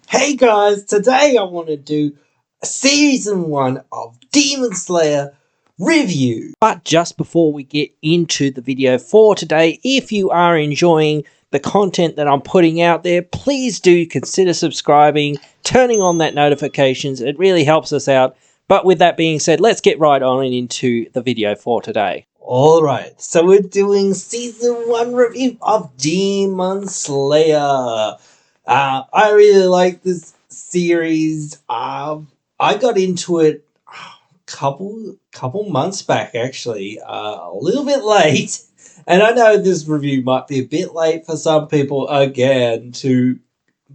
Hey guys, today I want to do a season 1 of Demon Slayer review. But just before we get into the video for today, if you are enjoying the content that I'm putting out there, please do consider subscribing, turning on that notifications. It really helps us out. But with that being said, let's get right on into the video for today. Alright, so we're doing season 1 review of Demon Slayer. I really like this series. I got into it couple months back, actually, a little bit late. And I know this review might be a bit late for some people again to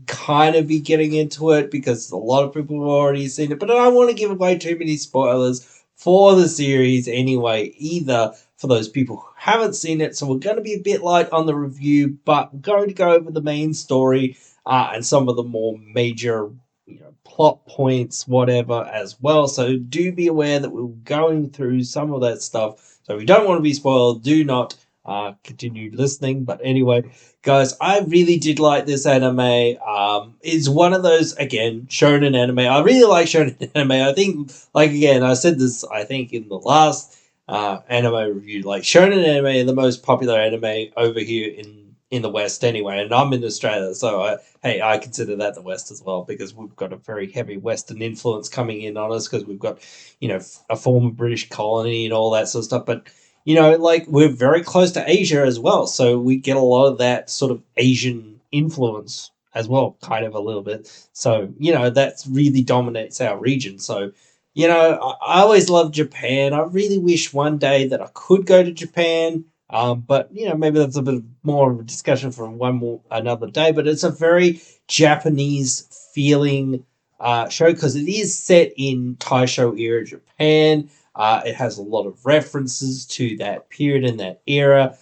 kind of be getting into it because a lot of people have already seen it. But I don't want to give away too many spoilers for the series anyway, either for those people who haven't seen it. So we're going to be a bit light on the review, but we're going to go over the main story and some of the more major plot points, whatever, as well. So do be aware that we're going through some of that stuff. So if you don't want to be spoiled, do not continue listening. But anyway, guys, I really did like this anime. It's one of those, again, shonen anime. I really like shonen anime. I think, like, again, I said this, I think, in the last anime review. Like, shonen anime are the most popular anime over here in the West anyway, and I'm in Australia, so I consider that the West as well, because we've got a very heavy Western influence coming in on us, because we've got, a former British colony and all that sort of stuff, but, like, we're very close to Asia as well, so we get a lot of that sort of Asian influence as well, kind of a little bit, so, that really dominates our region, so, I always loved Japan. I really wish one day that I could go to Japan. But maybe that's a bit more of a discussion for another day. But it's a very Japanese feeling show because it is set in Taisho era Japan. It has a lot of references to that period and that era,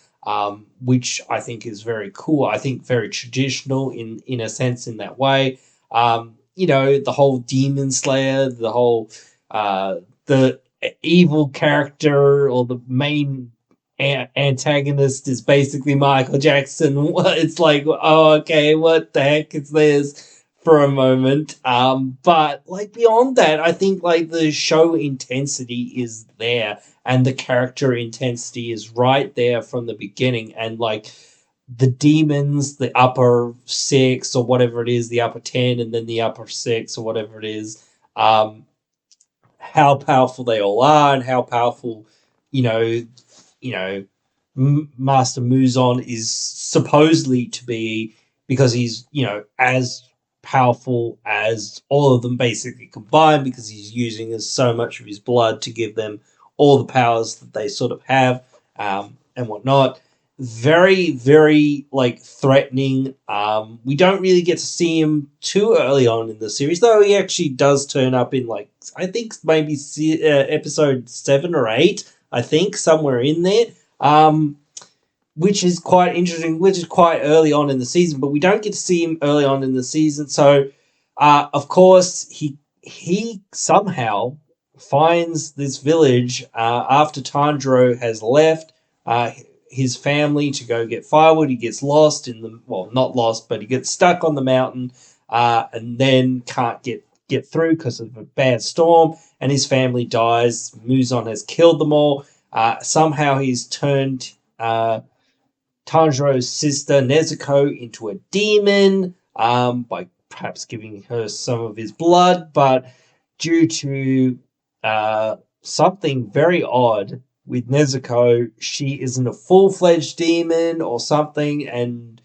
which I think is very cool. I think very traditional in a sense in that way. The whole Demon Slayer, the whole the evil character or the main antagonist is basically Michael Jackson. It's like, oh, okay, what the heck is this for a moment? But like beyond that, I think like the show intensity is there and the character intensity is right there from the beginning. And like the demons, the upper six or whatever it is, the upper 10 and then the upper six or whatever it is, how powerful they all are and how powerful, you know, Master Muzan is supposedly to be, because he's, as powerful as all of them basically combined, because he's using so much of his blood to give them all the powers that they sort of have, and whatnot. Very, very like threatening. We don't really get to see him too early on in the series, though he actually does turn up in like I think maybe episode 7 or 8. I think somewhere in there, which is quite interesting, which is quite early on in the season, but we don't get to see him early on in the season. So, of course, he somehow finds this village after Tanjiro has left his family to go get firewood. He gets lost not lost, but he gets stuck on the mountain and then can't get through because of a bad storm, and his family dies. Muzan has killed them all. Somehow he's turned Tanjiro's sister Nezuko into a demon by perhaps giving her some of his blood, but due to something very odd with Nezuko, she isn't a full-fledged demon or something, and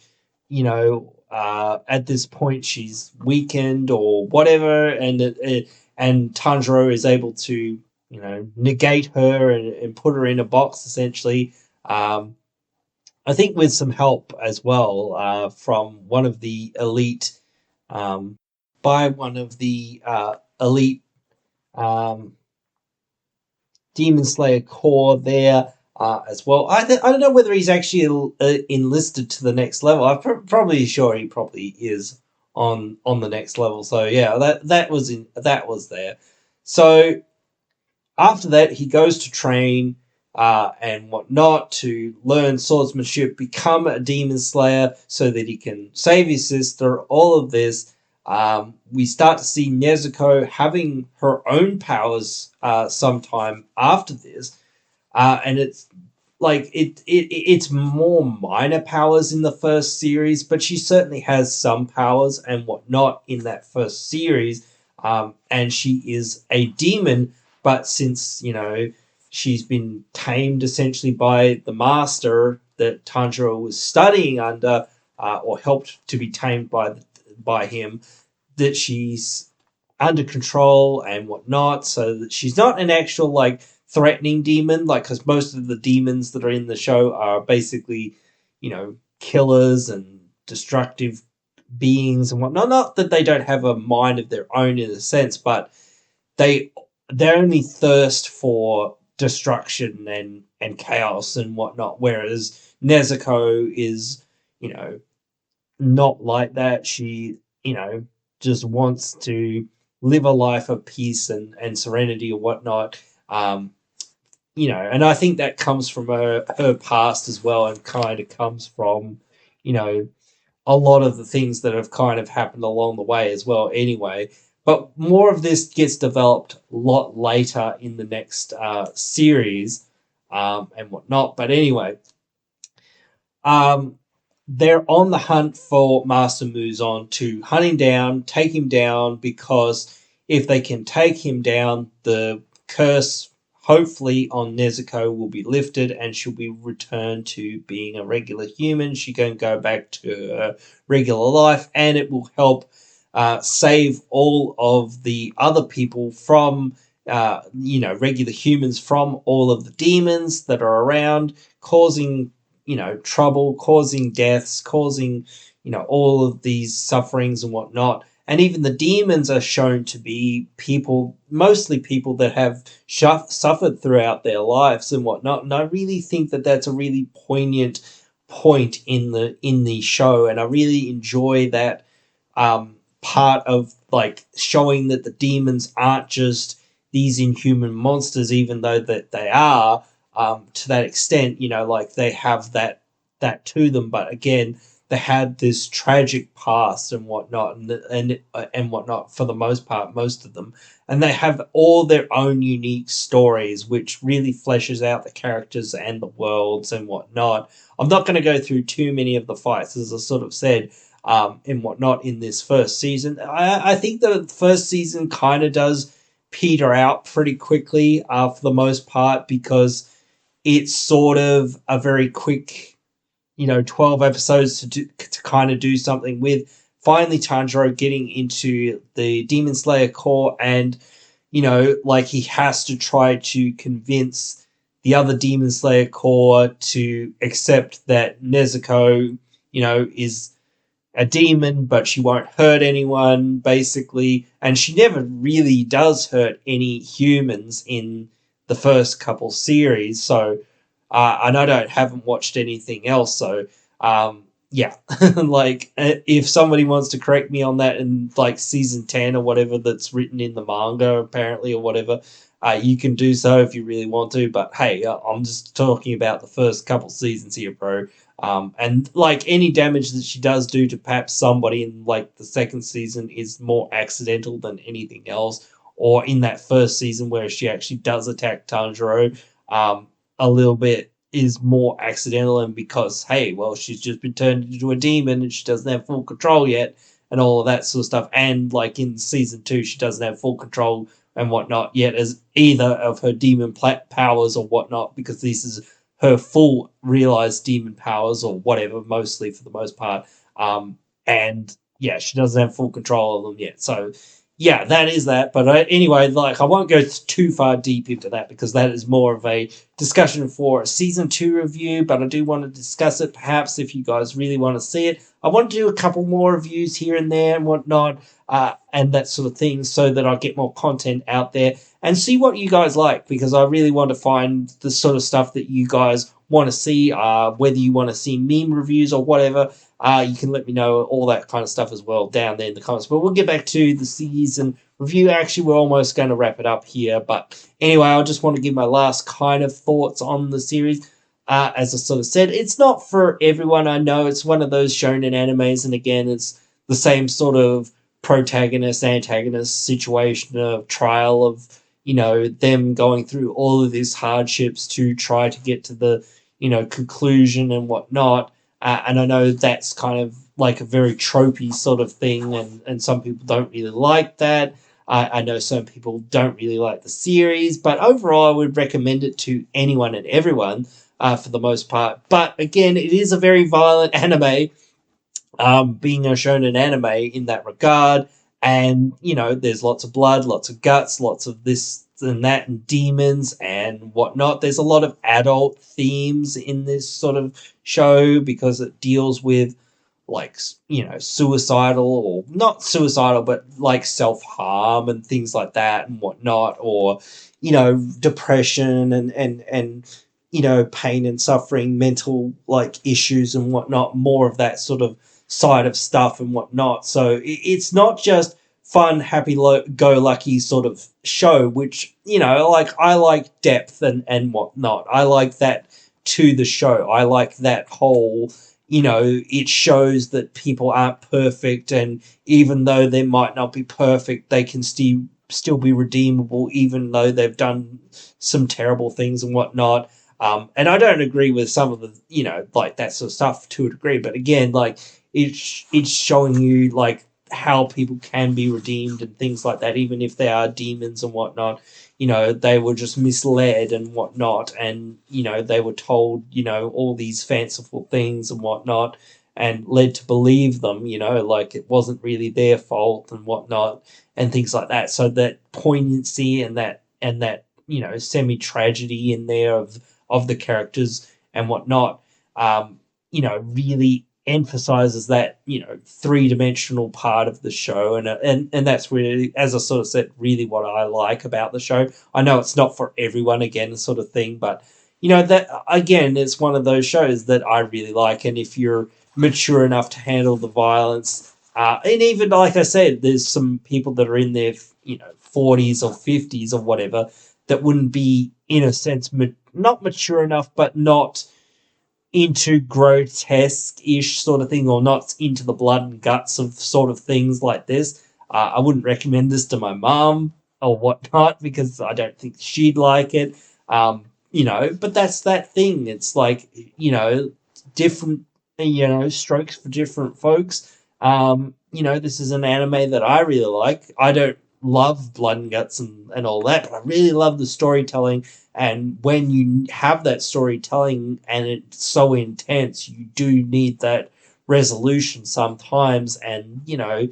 at this point she's weakened or whatever, and Tanjiro is able to negate her and put her in a box essentially. I think with some help as well from one of the elite, by one of the elite um, Demon Slayer core there as well. I don't know whether he's actually enlisted to the next level. I'm probably sure he probably is on the next level. So yeah, that was there. So after that, he goes to train and whatnot to learn swordsmanship, become a demon slayer so that he can save his sister, all of this. We start to see Nezuko having her own powers sometime after this, and it's like it's more minor powers in the first series, but she certainly has some powers and whatnot in that first series. And she is a demon, but since she's been tamed essentially by the master that Tanjiro was studying under, or helped to be tamed by him, that she's under control and whatnot, so that she's not an actual like threatening demon, like because most of the demons that are in the show are basically, killers and destructive beings and whatnot. Not that they don't have a mind of their own in a sense, but they they only thirst for destruction and chaos and whatnot. Whereas Nezuko is, you know, not like that. She, just wants to live a life of peace and serenity or whatnot. Um, and I think that comes from her past as well, and kind of comes from, you know, a lot of the things that have kind of happened along the way as well, anyway. But more of this gets developed a lot later in the next series and whatnot. But anyway, um, they're on the hunt for Master Muzan to hunt him down, take him down, because if they can take him down, the curse, hopefully, on Nezuko will be lifted and she'll be returned to being a regular human. She can go back to her regular life, and it will help save all of the other people from, regular humans from all of the demons that are around, causing trouble, causing deaths, causing, all of these sufferings and whatnot. And even the demons are shown to be people, mostly people that have suffered throughout their lives and whatnot. And I really think that that's a really poignant point in the show, and I really enjoy that part of like showing that the demons aren't just these inhuman monsters, even though that they are, to that extent, like they have that to them. But again, they had this tragic past and whatnot, and whatnot for the most part, most of them, and they have all their own unique stories, which really fleshes out the characters and the worlds and whatnot. I'm not going to go through too many of the fights, as I sort of said, and whatnot in this first season. I think the first season kind of does peter out pretty quickly for the most part, because it's sort of a very quick, 12 episodes to kind of do something with. Finally, Tanjiro getting into the Demon Slayer Corps, and, like he has to try to convince the other Demon Slayer Corps to accept that Nezuko, is a demon, but she won't hurt anyone, basically. And she never really does hurt any humans in the first couple series. So, and I haven't watched anything else. So, yeah, like if somebody wants to correct me on that in like season 10 or whatever that's written in the manga, apparently, or whatever, you can do so if you really want to. But hey, I'm just talking about the first couple seasons here, bro. And like any damage that she does do to perhaps somebody in like the second season is more accidental than anything else. Or in that first season where she actually does attack Tanjiro, a little bit is more accidental, and because, hey, well, she's just been turned into a demon and she doesn't have full control yet, and all of that sort of stuff. And like in season 2, she doesn't have full control and whatnot yet as either of her demon powers or whatnot, because this is her full realized demon powers or whatever, mostly for the most part. And yeah, she doesn't have full control of them yet. So yeah, that is that. But anyway, like I won't go too far deep into that, because that is more of a discussion for a season 2 review. But I do want to discuss it, perhaps, if you guys really want to see it. I want to do a couple more reviews here and there and whatnot, and that sort of thing, so that I get more content out there and see what you guys like, because I really want to find the sort of stuff that you guys want to see, whether you want to see meme reviews or whatever. You can let me know all that kind of stuff as well down there in the comments. But we'll get back to the season review. Actually, we're almost going to wrap it up here. But anyway, I just want to give my last kind of thoughts on the series. As I sort of said, it's not for everyone. I know it's one of those shonen animes, and again, it's the same sort of protagonist antagonist situation of trial of, you know, them going through all of these hardships to try to get to the, you know, conclusion and whatnot. And I know that's kind of like a very tropey sort of thing, and some people don't really like that. I know some people don't really like the series, but overall, I would recommend it to anyone and everyone for the most part. But again, it is a very violent anime, being a shonen anime in that regard. And, you know, there's lots of blood, lots of guts, lots of this and that, and demons and whatnot. There's a lot of adult themes in this sort of show because it deals with, like, you know, suicidal, or not suicidal, but like self-harm and things like that and whatnot, or, you know, depression and you know, pain and suffering, mental like issues and whatnot, more of that sort of side of stuff and whatnot. So it's not just fun, happy go lucky sort of show, which, you know, like, I like depth and whatnot. I like that to the show. I like that whole, you know, it shows that people aren't perfect, and even though they might not be perfect, they can still be redeemable, even though they've done some terrible things and whatnot. And I don't agree with some of the, you know, like that sort of stuff to a degree, but again, like, it's showing you like how people can be redeemed and things like that, even if they are demons and whatnot. You know, they were just misled and whatnot, and, you know, they were told, you know, all these fanciful things and whatnot, and led to believe them, you know, like it wasn't really their fault and whatnot, and things like that. So that poignancy and that, you know, semi tragedy in there of the characters and whatnot, you know, really emphasizes that, you know, three-dimensional part of the show, and that's really, as I sort of said, really what I like about the show. I know it's not for everyone, again, sort of thing, but, you know, that again, it's one of those shows that I really like. And if you're mature enough to handle the violence, and even like I said, there's some people that are in their, you know, 40s or 50s or whatever, that wouldn't be, in a sense, not mature enough, but not into grotesque-ish sort of thing, or not into the blood and guts of sort of things like this. I wouldn't recommend this to my mum or whatnot, because I don't think she'd like it. You know, but that's that thing. It's like, you know, different, you know, strokes for different folks. You know, this is an anime that I really like. I don't love blood and guts and all that, but I really love the storytelling. And when you have that storytelling and it's so intense, you do need that resolution sometimes, and, you know,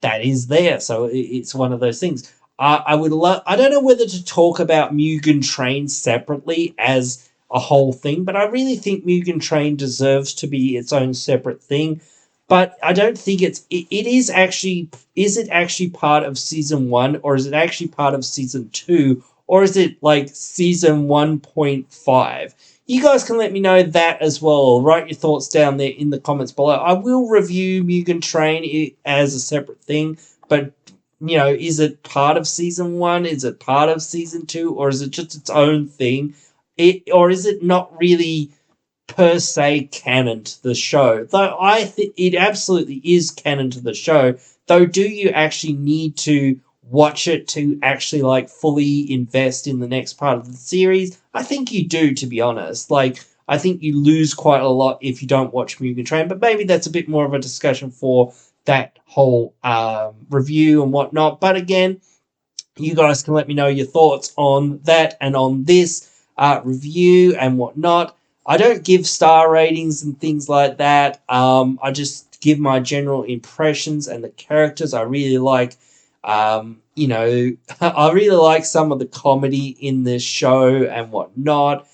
that is there. So it's one of those things. I would love. I don't know whether to talk about Mugen Train separately as a whole thing, but I really think Mugen Train deserves to be its own separate thing. But I don't think it is actually. Is it actually part of season 1, or is it actually part of season 2, or is it like season 1.5? You guys can let me know that as well. Write your thoughts down there in the comments below. I will review Mugen Train as a separate thing, but, you know, is it part of season 1? Is it part of season 2? Or is it just its own thing? Or is it not really per se canon to the show? Though I think it absolutely is canon to the show. Though, do you actually need to watch it to actually like fully invest in the next part of the series? I think you do, to be honest. Like, I think you lose quite a lot if you don't watch Mugen Train, but maybe that's a bit more of a discussion for that whole review and whatnot. But again, you guys can let me know your thoughts on that and on this review and whatnot. I don't give star ratings and things like that. I just give my general impressions and the characters. I really like, you know, I really like some of the comedy in this show and whatnot.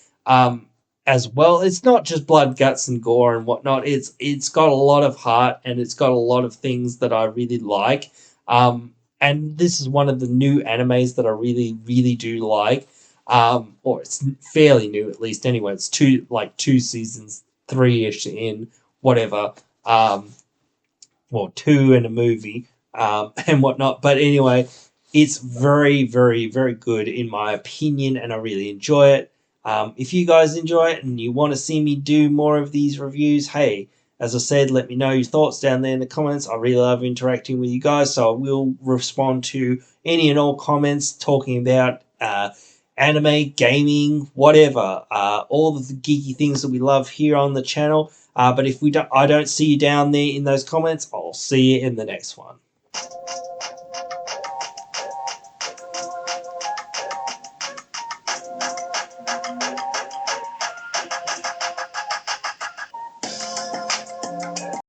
As well, it's not just blood, guts, and gore and whatnot. It's got a lot of heart, and it's got a lot of things that I really like. And this is one of the new animes that I really, really do like. Or it's fairly new, at least. Anyway, it's two seasons, 3-ish in, whatever. Well, 2 and a movie, and whatnot. But anyway, it's very, very, very good in my opinion, and I really enjoy it. If you guys enjoy it and you want to see me do more of these reviews, hey, As I said, let me know your thoughts down there in the comments. I really love interacting with you guys, so I will respond to any and all comments talking about anime, gaming, whatever, all of the geeky things that we love here on the channel. But if I don't see you down there in those comments, I'll see you in the next one.